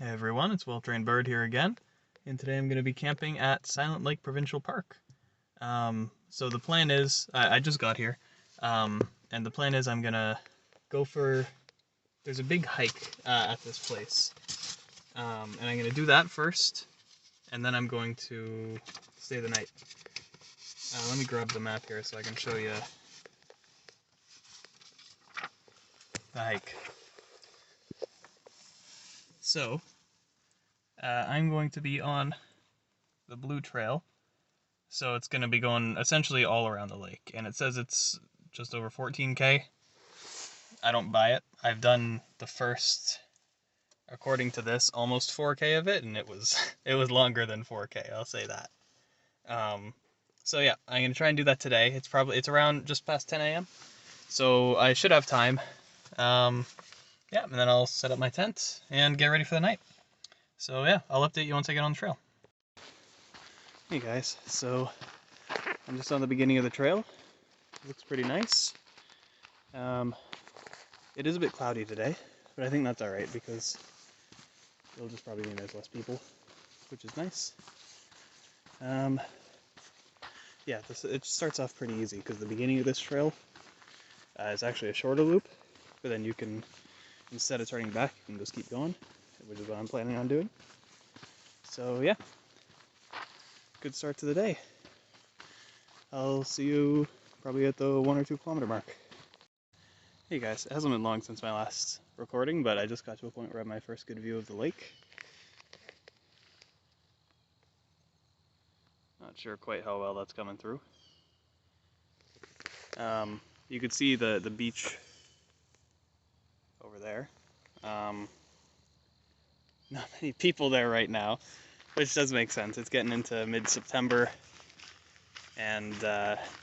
Hey everyone, it's Well Trained Bird here again, and today I'm going to be camping at Silent Lake Provincial Park. So the plan is, I just got here, and the plan is I'm going to go for, there's a big hike at this place, and I'm going to do that first, and then I'm going to stay the night. Let me grab the map here so I can show you the hike. So, I'm going to be on the Blue Trail. So it's going to be going essentially all around the lake, and it says it's just over 14K. I don't buy it. I've done the first, according to this, almost 4K of it, and it was longer than 4K. I'll say that. So yeah, I'm gonna try and do that today. It's around just past 10 a.m. So I should have time. Yeah, and then I'll set up my tent and get ready for the night. So yeah, I'll update you once I get on the trail. Hey guys, so I'm just on the beginning of the trail. It looks pretty nice. It is a bit cloudy today, but I think that's alright because it'll just probably mean there's less people, which is nice. Yeah, it starts off pretty easy because the beginning of this trail is actually a shorter loop, but then you can, instead of turning back, you can just keep going, which is what I'm planning on doing. So yeah, good start to the day. I'll see you probably at the 1 or 2 kilometer mark. Hey guys, it hasn't been long since my last recording, but I just got to a point where I had my first good view of the lake. Not sure quite how well that's coming through. You could see the beach over there. Not many people there right now, which does make sense. It's getting into mid-September, and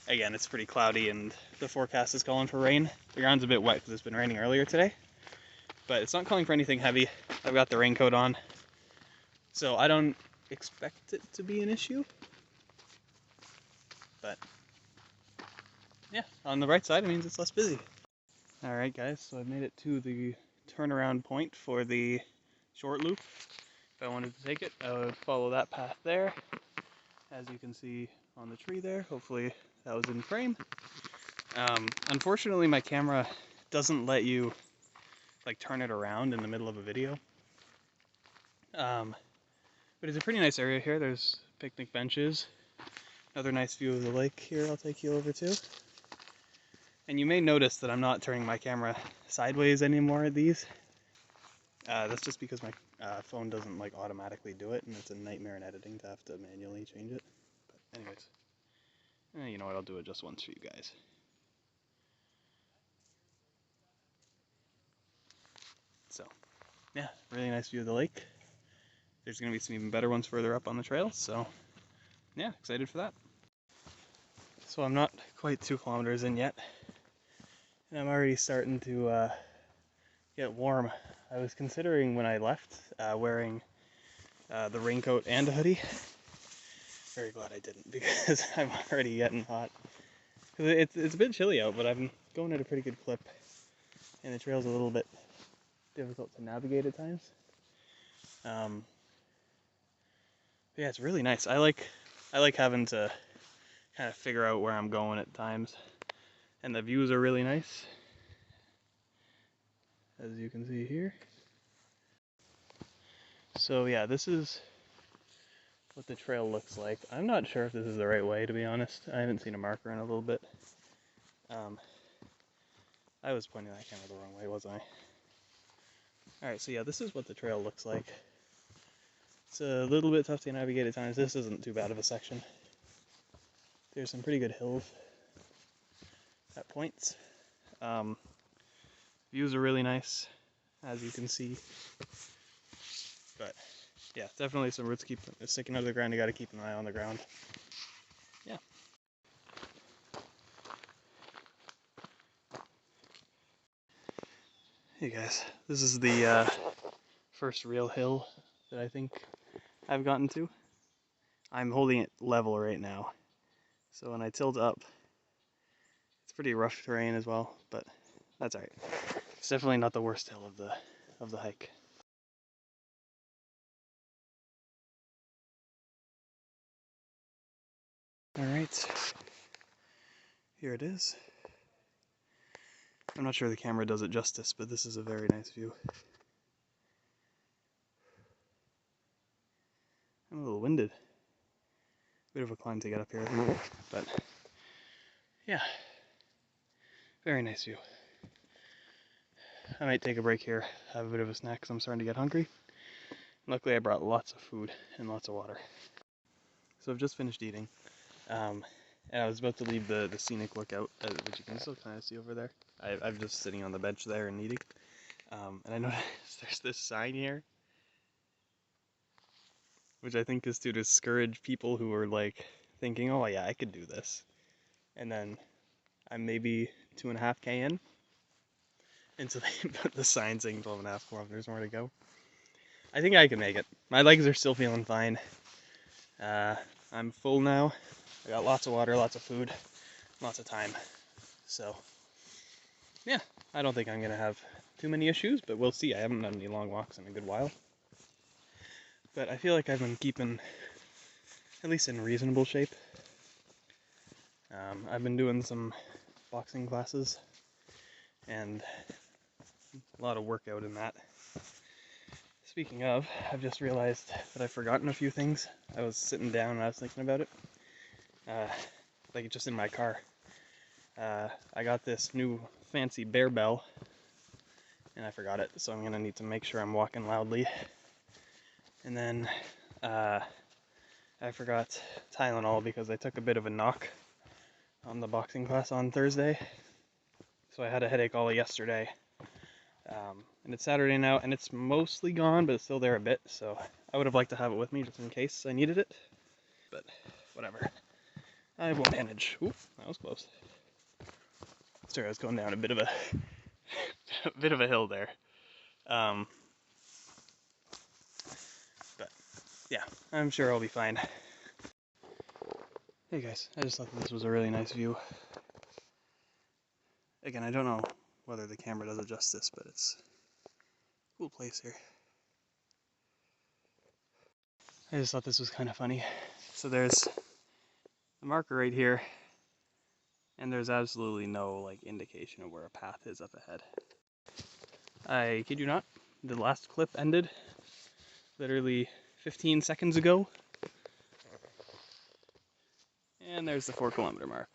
again, it's pretty cloudy, and the forecast is calling for rain. The ground's a bit wet because it's been raining earlier today, but it's not calling for anything heavy. I've got the raincoat on, so I don't expect it to be an issue. But yeah, on the right side, it means it's less busy. Alright guys, so I've made it to the turnaround point for the short loop. If I wanted to take it, I would follow that path there, as you can see on the tree there. Hopefully that was in frame. Unfortunately, my camera doesn't let you like turn it around in the middle of a video. But it's a pretty nice area here. There's picnic benches. Another nice view of the lake here I'll take you over to. And you may notice that I'm not turning my camera sideways anymore at these. That's just because my phone doesn't like automatically do it, and it's a nightmare in editing to have to manually change it. But anyways, you know what, I'll do it just once for you guys. So, yeah, really nice view of the lake. There's going to be some even better ones further up on the trail, so yeah, excited for that. So I'm not quite 2 kilometers in yet, and I'm already starting to get warm. I was considering when I left wearing the raincoat and a hoodie. Very glad I didn't because I'm already getting hot. It's a bit chilly out, but I'm going at a pretty good clip, and the trail's a little bit difficult to navigate at times. But yeah, it's really nice. I like having to kind of figure out where I'm going at times, and the views are really nice, as you can see here. So yeah, this is what the trail looks like. I'm not sure if this is the right way, to be honest. I haven't seen a marker in a little bit. I was pointing that camera the wrong way, wasn't I? Alright, so yeah, this is what the trail looks like. It's a little bit tough to navigate at times. This isn't too bad of a section. There's some pretty good hills at points. Views are really nice, as you can see. But yeah, definitely some roots sticking out of the ground. You got to keep an eye on the ground. Yeah. Hey guys, this is the first real hill that I think I've gotten to. I'm holding it level right now, so when I tilt up, it's pretty rough terrain as well, but that's alright. It's definitely not the worst hill of the hike. Alright, here it is. I'm not sure the camera does it justice, but this is a very nice view. I'm a little winded. Bit of a climb to get up here, but yeah, very nice view. I might take a break here, have a bit of a snack because I'm starting to get hungry. Luckily I brought lots of food and lots of water. So I've just finished eating, and I was about to leave the scenic lookout, which you can still kind of see over there. I'm just sitting on the bench there and eating, and I noticed there's this sign here, which I think is to discourage people who are like thinking, oh yeah, I could do this, and then I'm maybe 2.5K in, and so they put the sign saying 12.5 kilometers more to go. I think I can make it. My legs are still feeling fine. I'm full now. I got lots of water, lots of food, lots of time. So, yeah, I don't think I'm going to have too many issues, but we'll see. I haven't done any long walks in a good while. But I feel like I've been keeping at least in reasonable shape. I've been doing some boxing classes and a lot of workout in that. Speaking of, I've just realized that I've forgotten a few things. I was sitting down and I was thinking about it. Like just in my car. I got this new fancy bear bell and I forgot it, so I'm gonna need to make sure I'm walking loudly. And then I forgot Tylenol because I took a bit of a knock on the boxing class on Thursday. So I had a headache all of yesterday. And it's Saturday now, and it's mostly gone, but it's still there a bit, so I would have liked to have it with me just in case I needed it. But whatever. I will manage. Oop, that was close. Sorry, I was going down a bit of a a bit of a hill there. But yeah, I'm sure I'll be fine. Hey guys, I just thought that this was a really nice view. Again, I don't know whether the camera does it justice, but it's a cool place here. I just thought this was kind of funny. So there's the marker right here, and there's absolutely no like indication of where a path is up ahead. I kid you not, the last clip ended literally 15 seconds ago. And there's the 4-kilometer mark.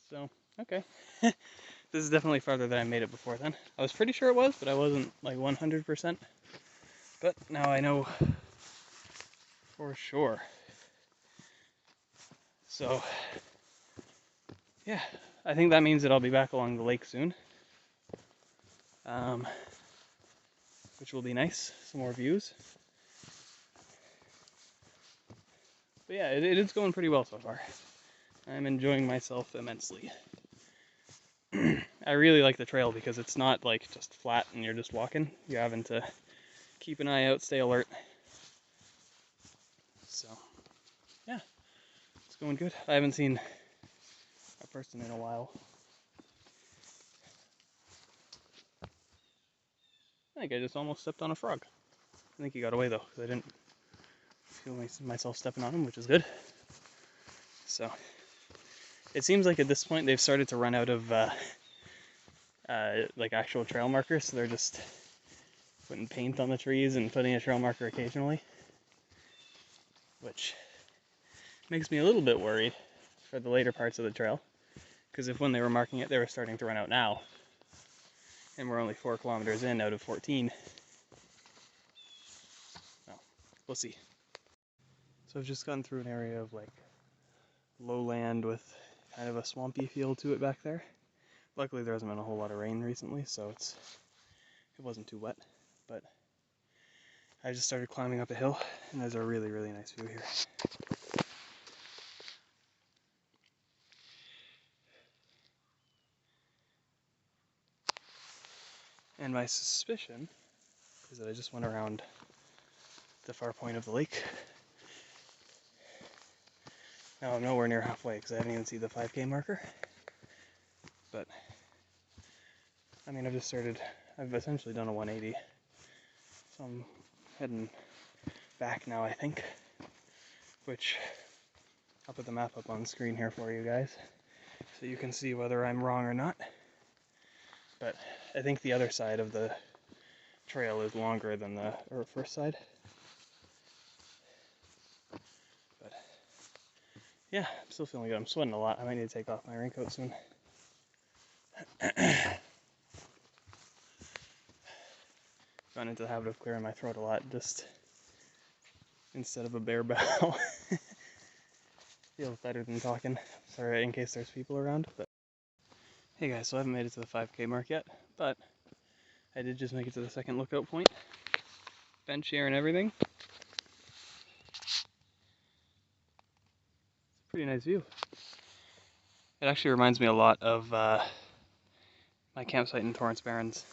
So, okay. This is definitely farther than I made it before then. I was pretty sure it was, but I wasn't like 100%. But now I know for sure. So, yeah, I think that means that I'll be back along the lake soon. Which will be nice, some more views. But yeah, it is going pretty well so far. I'm enjoying myself immensely. I really like the trail because it's not like just flat and you're just walking. You're having to keep an eye out, stay alert. So, yeah, it's going good. I haven't seen a person in a while. I think I just almost stepped on a frog. I think he got away though, because I didn't feel myself stepping on him, which is good. So, it seems like at this point they've started to run out of like actual trail markers, so they're just putting paint on the trees and putting a trail marker occasionally, which makes me a little bit worried for the later parts of the trail, because if when they were marking it they were starting to run out now, and we're only 4 kilometers in out of 14, well, we'll see. So I've just gone through an area of like lowland with kind of a swampy feel to it back there. Luckily there hasn't been a whole lot of rain recently, so it wasn't too wet, but I just started climbing up a hill, and there's a really, really nice view here. And my suspicion is that I just went around the far point of the lake. Now I'm nowhere near halfway because I haven't even seen the 5K marker. But, I mean, I've essentially done a 180. So I'm heading back now, I think. which I'll put the map up on the screen here for you guys so you can see whether I'm wrong or not. But I think the other side of the trail is longer than the first side. But yeah, I'm still feeling good. I'm sweating a lot. I might need to take off my raincoat soon. Gone into the habit of clearing my throat a lot, just instead of a bare bow. Feels better than talking. Sorry in case there's people around. But hey guys, so I haven't made it to the 5K mark yet, but I did just make it to the second lookout point. Bench here and everything. It's a pretty nice view. It actually reminds me a lot of my campsite in Torrance Barrens.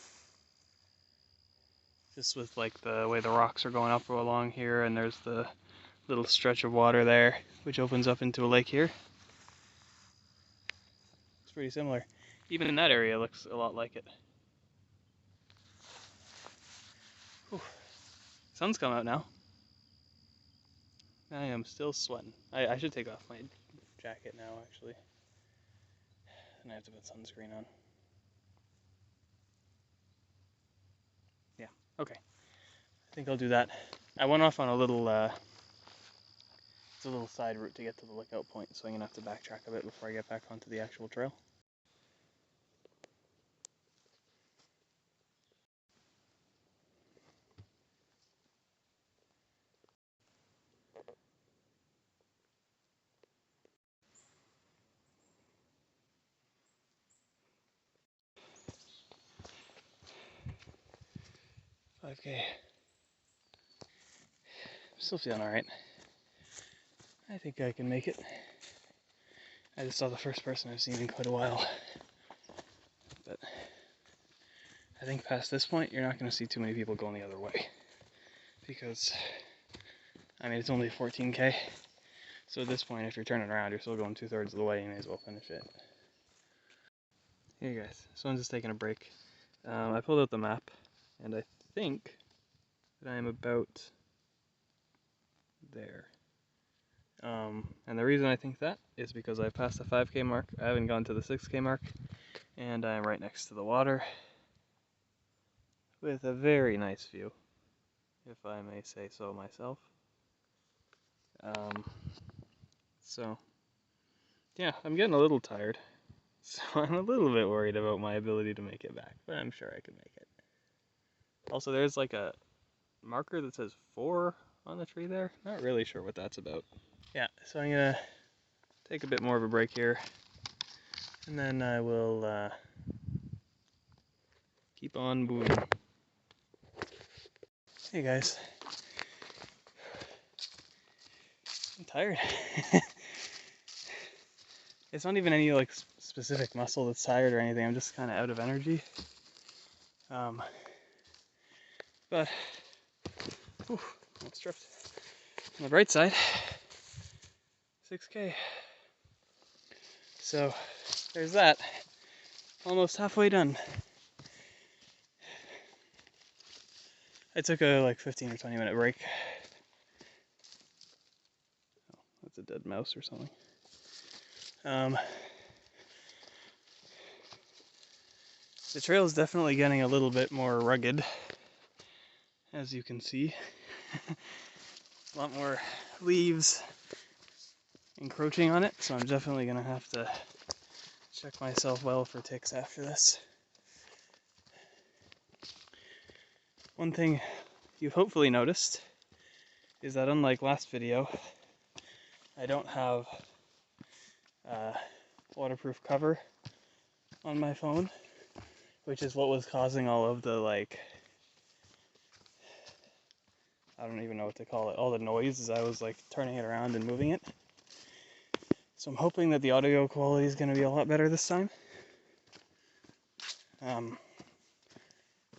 Just with like the way the rocks are going up along here, and there's the little stretch of water there, which opens up into a lake here. It's pretty similar. Even in that area, it looks a lot like it. Whew. Sun's come out now. I am still sweating. I should take off my jacket now, actually. And I have to put sunscreen on. Yeah, okay. I think I'll do that. I went off on a little, it's a little side route to get to the lookout point, so I'm gonna have to backtrack a bit before I get back onto the actual trail. Okay. I'm still feeling alright. I think I can make it. I just saw the first person I've seen in quite a while. But I think past this point, you're not going to see too many people going the other way. Because, I mean, it's only 14K. So at this point, if you're turning around, you're still going 2/3 of the way, you may as well finish it. Hey guys, so I'm just taking a break. I pulled out the map, and I think that I am about there. And the reason I think that is because I passed the 5K mark, I haven't gone to the 6K mark, and I'm right next to the water with a very nice view, if I may say so myself. So, yeah, I'm getting a little tired, so I'm a little bit worried about my ability to make it back, but I'm sure I can make it. Also, there's like a marker that says 4 on the tree there. Not really sure what that's about. Yeah, so I'm gonna take a bit more of a break here, and then I will keep on moving. Hey guys, I'm tired. It's not even any like specific muscle that's tired or anything. I'm just kind of out of energy. But whew, almost tripped. On the bright side, 6K. So there's that. Almost halfway done. I took a like 15 or 20 minute break. Oh, that's a dead mouse or something. The trail is definitely getting a little bit more rugged, as you can see. A lot more leaves encroaching on it, so I'm definitely gonna have to check myself well for ticks after this. One thing you've hopefully noticed is that unlike last video, I don't have waterproof cover on my phone, which is what was causing all of the like, I don't even know what to call it, all the noise as I was like turning it around and moving it. So I'm hoping that the audio quality is going to be a lot better this time.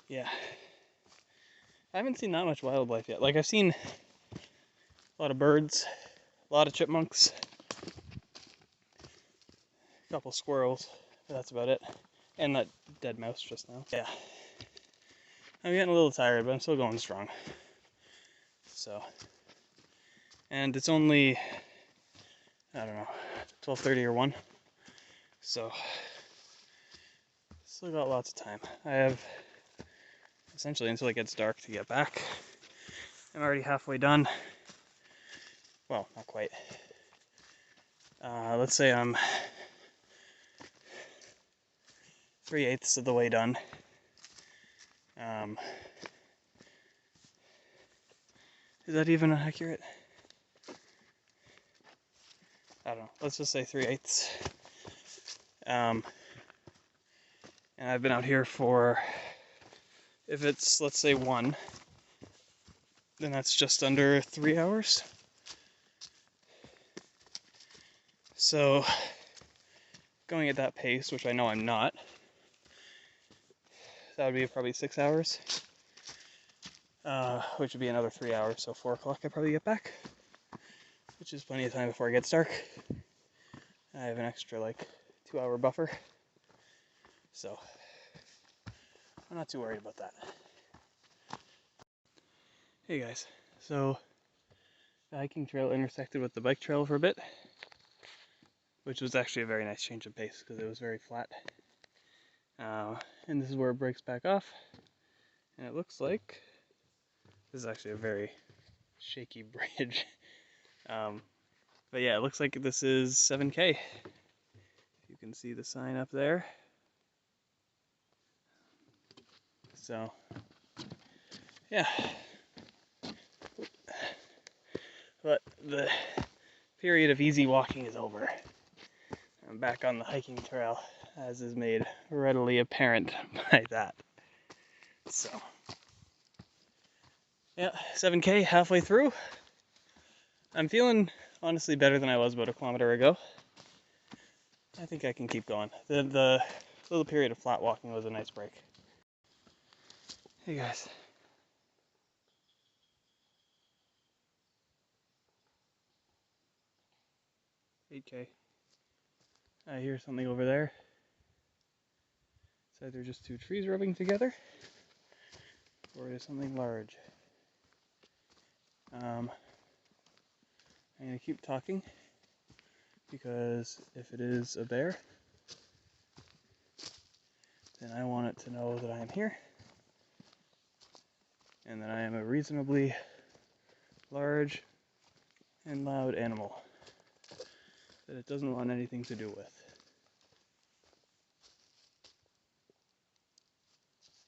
Yeah. I haven't seen that much wildlife yet. Like, I've seen a lot of birds, a lot of chipmunks, a couple squirrels, but that's about it. And that dead mouse just now. Yeah. I'm getting a little tired, but I'm still going strong. So, And it's only, I don't know, 12:30 or 1. So, still got lots of time. I have essentially until it gets dark to get back. I'm already halfway done. Well, not quite. Let's say I'm 3/8 of the way done. Is that even accurate? I don't know. Let's just say 3/8. And I've been out here for, if it's, let's say 1, then that's just under 3 hours. So, going at that pace, which I know I'm not, that would be probably 6 hours. Which would be another 3 hours, so 4 o'clock I'd probably get back, which is plenty of time before it gets dark. I have an extra, 2-hour buffer, so I'm not too worried about that. Hey guys, so the hiking trail intersected with the bike trail for a bit, which was actually a very nice change of pace because it was very flat. And this is where it breaks back off, and it looks like this is actually a very shaky bridge. But yeah, it looks like this is 7K. You can see the sign up there. So, yeah. But the period of easy walking is over. I'm back on the hiking trail, as is made readily apparent by that. So, yeah, 7K, halfway through. I'm feeling honestly better than I was about a kilometer ago. I think I can keep going. The little period of flat walking was a nice break. Hey guys. $8K. I hear something over there. It's either just 2 trees rubbing together, or it is something large. I'm gonna keep talking, because if it is a bear, then I want it to know that I am here, and that I am a reasonably large and loud animal that it doesn't want anything to do with.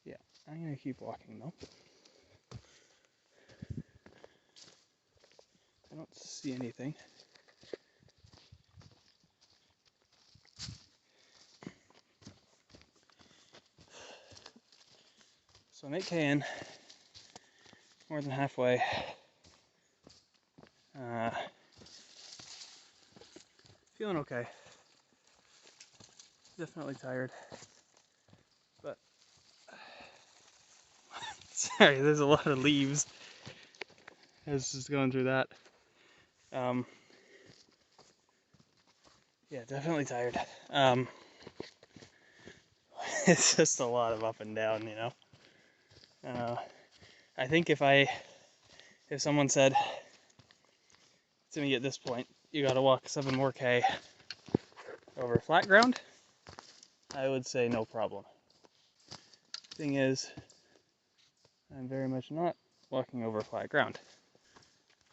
Yeah, I'm gonna keep walking though. I don't see anything. So I'm 8K in, more than halfway. Feeling okay. Definitely tired, but sorry, there's a lot of leaves. I was just going through that. Yeah, definitely tired. It's just a lot of up and down, you know. I think if someone said to me at this point, you gotta walk 7 more K over flat ground, I would say no problem. Thing is, I'm very much not walking over flat ground.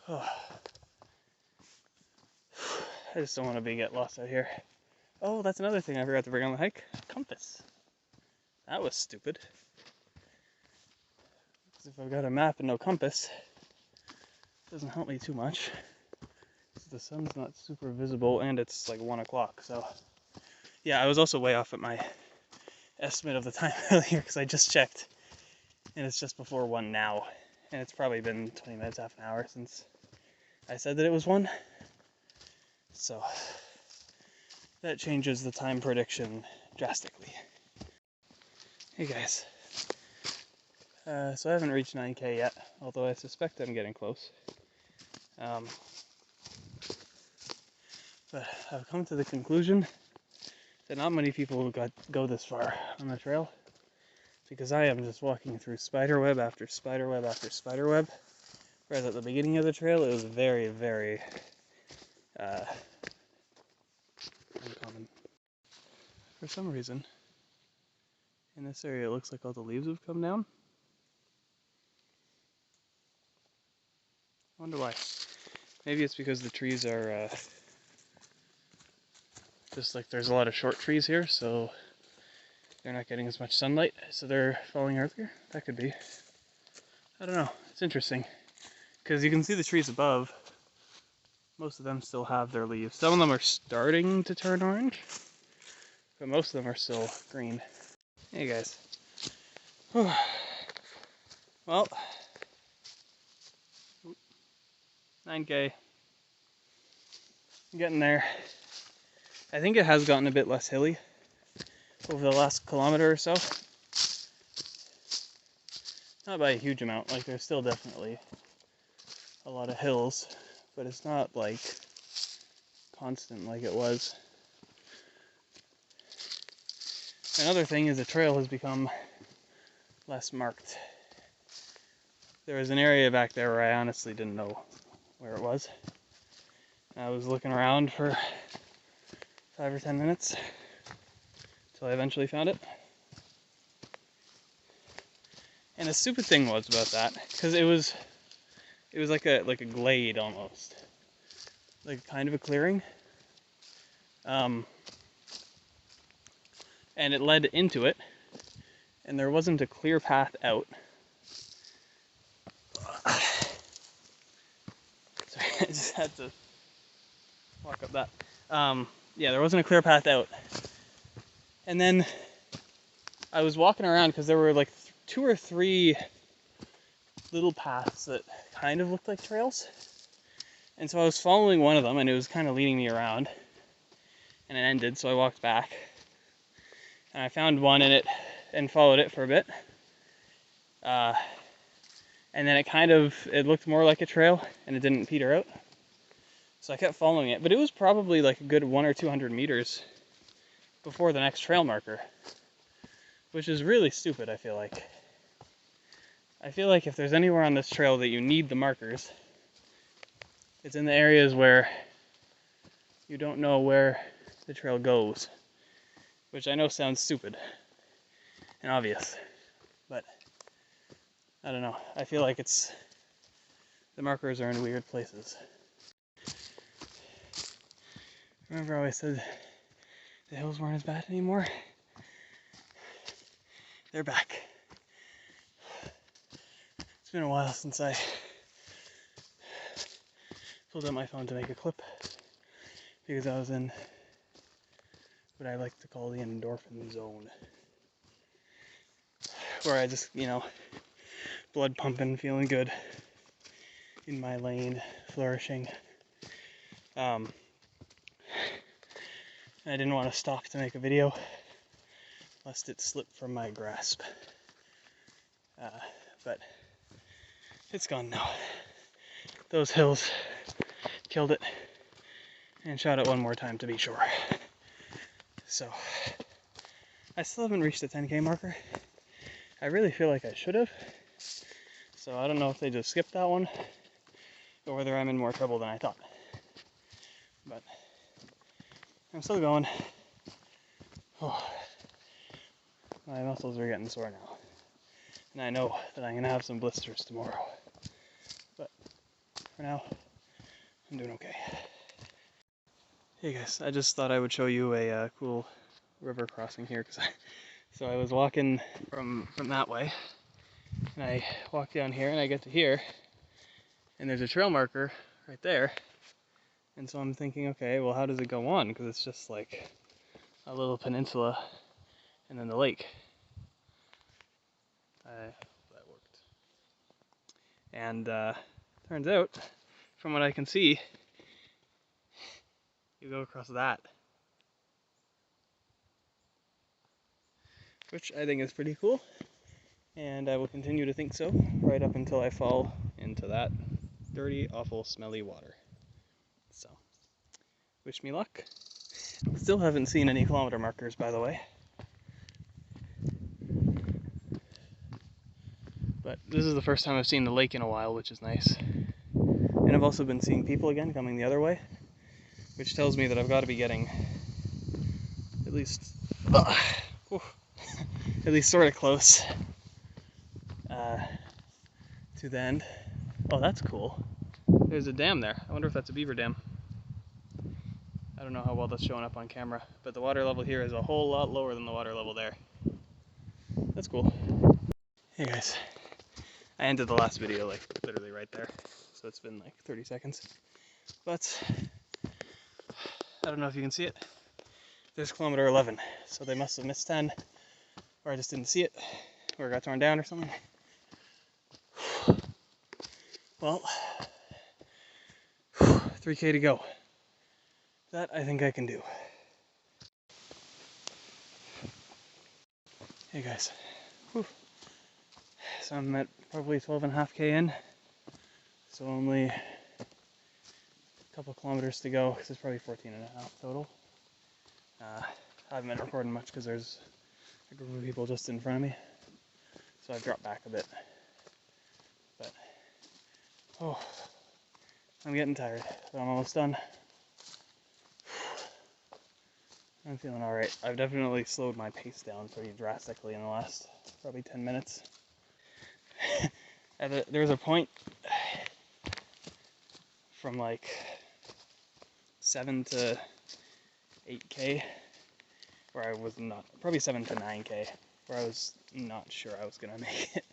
I just don't want to get lost out here. Oh, that's another thing I forgot to bring on the hike. Compass. That was stupid. Because if I've got a map and no compass, it doesn't help me too much. The sun's not super visible, and it's 1 o'clock, so yeah, I was also way off at my estimate of the time earlier, because I just checked, and it's just before 1 now, and it's probably been 20 minutes, half an hour since I said that it was 1, so that changes the time prediction drastically. Hey guys, so I haven't reached 9K yet, although I suspect I'm getting close. But I've come to the conclusion that not many people go this far on the trail, because I am just walking through spiderweb after spiderweb after spiderweb Whereas at the beginning of the trail, it was very, very uncommon. For some reason, in this area, it looks like all the leaves have come down. I wonder why. Maybe it's because the trees are just like there's a lot of short trees here, so they're not getting as much sunlight, so they're falling earlier. That could be. I don't know. It's interesting because you can see the trees above. Most of them still have their leaves. Some of them are starting to turn orange, but most of them are still green. Hey guys. Well, 9K. I'm getting there. I think it has gotten a bit less hilly over the last kilometer or so. Not by a huge amount, like there's still definitely a lot of hills, but it's not like constant like it was. Another thing is the trail has become less marked. There was an area back there where I honestly didn't know where it was. I was looking around for 5 or 10 minutes until I eventually found it. And the stupid thing was about that, because it was like a glade almost, like kind of a clearing, and it led into it, and there wasn't a clear path out. Sorry, I just had to walk up that. Yeah, there wasn't a clear path out, and then I was walking around because there were like 2 or 3 little paths that kind of looked like trails. And so I was following one of them, and it was kind of leading me around. And it ended, so I walked back. And I found one in it and followed it for a bit. And then it looked more like a trail, and it didn't peter out. So I kept following it, but it was probably like a good 100 or 200 meters before the next trail marker. Which is really stupid, I feel like. I feel like if there's anywhere on this trail that you need the markers, it's in the areas where you don't know where the trail goes. Which I know sounds stupid and obvious, but I don't know. I feel like the markers are in weird places. Remember how I said the hills weren't as bad anymore? They're back. It's been a while since I pulled out my phone to make a clip because I was in what I like to call the endorphin zone, where I just, blood pumping, feeling good, in my lane, flourishing. And I didn't want to stop to make a video lest it slip from my grasp. But it's gone now. Those hills killed it, and shot it one more time to be sure. So I still haven't reached the 10K marker. I really feel like I should have. So I don't know if they just skipped that one or whether I'm in more trouble than I thought. But I'm still going. Oh, my muscles are getting sore now. And I know that I'm going to have some blisters tomorrow. But for now, I'm doing okay. Hey guys, I just thought I would show you a cool river crossing here. So I was walking from that way, and I walk down here, and I get to here, and there's a trail marker right there. And so I'm thinking, okay, well, how does it go on? Because it's just like a little peninsula and then the lake. That worked. And turns out, from what I can see, you go across that. Which I think is pretty cool. And I will continue to think so right up until I fall into that dirty, awful, smelly water. So, wish me luck. Still haven't seen any kilometer markers, by the way. But this is the first time I've seen the lake in a while, which is nice. And I've also been seeing people again coming the other way, which tells me that I've got to be getting at least, at least sort of close to the end. Oh, that's cool. There's a dam there. I wonder if that's a beaver dam. I don't know how well that's showing up on camera, but the water level here is a whole lot lower than the water level there. That's cool. Hey guys, I ended the last video like literally right there, so it's been like 30 seconds. But I don't know if you can see it. There's kilometer 11, so they must have missed 10, or I just didn't see it, or it got torn down or something. Well, 3K to go. That I think I can do. Hey guys. Whew. So I'm at probably 12.5K in. So only a couple kilometers to go, because it's probably 14.5 total. I haven't been recording much because there's a group of people just in front of me. So I've dropped back a bit. But, oh, I'm getting tired, but I'm almost done. I'm feeling alright. I've definitely slowed my pace down pretty drastically in the last probably 10 minutes. There was a point from like 7 to 8K where I was not, probably 7 to 9K, where I was not sure I was gonna make it.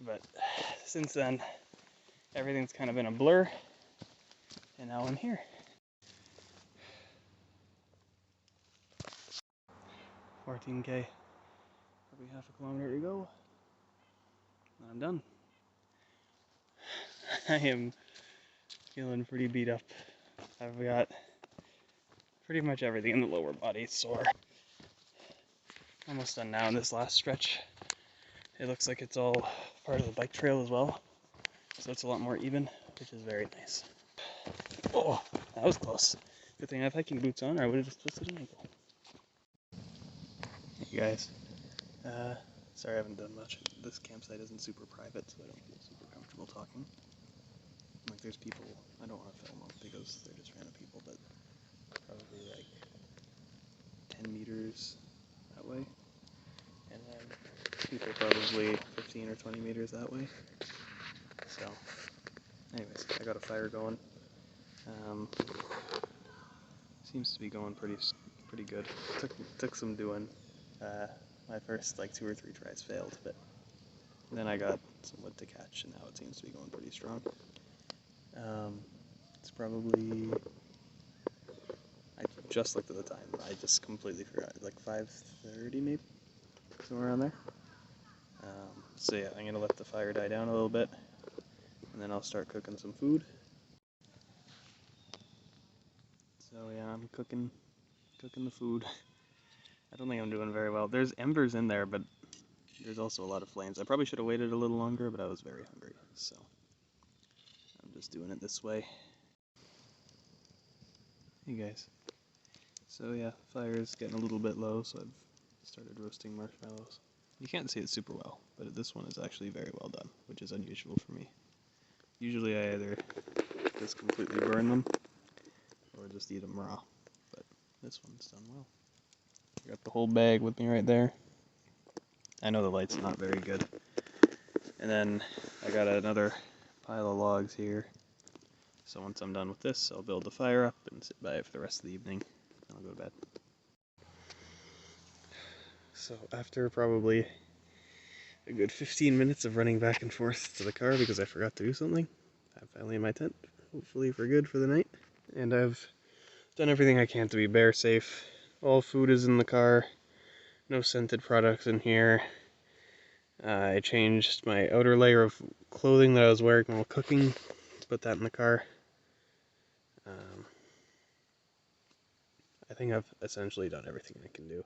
But since then, everything's kind of been a blur, and now I'm here. 14K, probably half a kilometer to go, and I'm done. I am feeling pretty beat up. I've got pretty much everything in the lower body sore. Almost done now in this last stretch. It looks like it's all part of the bike trail as well, so it's a lot more even, which is very nice. Oh, that was close. Good thing I have hiking boots on, or I would have just twisted an ankle. Hey guys, sorry I haven't done much. This campsite isn't super private, so I don't feel super comfortable talking. Like there's people, I don't want to film them because they're just random people, but probably like 10 meters that way, and then people probably 15 or 20 meters that way. So, anyways, I got a fire going. Seems to be going pretty good. Took some doing. My first like 2 or 3 tries failed, but then I got some wood to catch, and now it seems to be going pretty strong. It's probably, I just looked at the time. I just completely forgot. It's like 5:30 maybe, somewhere around there. So yeah, I'm gonna let the fire die down a little bit, and then I'll start cooking some food. So yeah, I'm cooking the food. I don't think I'm doing very well. There's embers in there, but there's also a lot of flames. I probably should have waited a little longer, but I was very hungry, so I'm just doing it this way. Hey guys. So yeah, fire is getting a little bit low, so I've started roasting marshmallows. You can't see it super well, but this one is actually very well done, which is unusual for me. Usually I either just completely burn them, or just eat them raw, but this one's done well. I got the whole bag with me right there. I know the light's not very good. And then I got another pile of logs here. So once I'm done with this, I'll build the fire up and sit by it for the rest of the evening. I'll go to bed. So after probably a good 15 minutes of running back and forth to the car because I forgot to do something, I'm finally in my tent, hopefully for good for the night. And I've done everything I can to be bear safe. All food is in the car, no scented products in here. I changed my outer layer of clothing that I was wearing while cooking, put that in the car. I think I've essentially done everything I can do.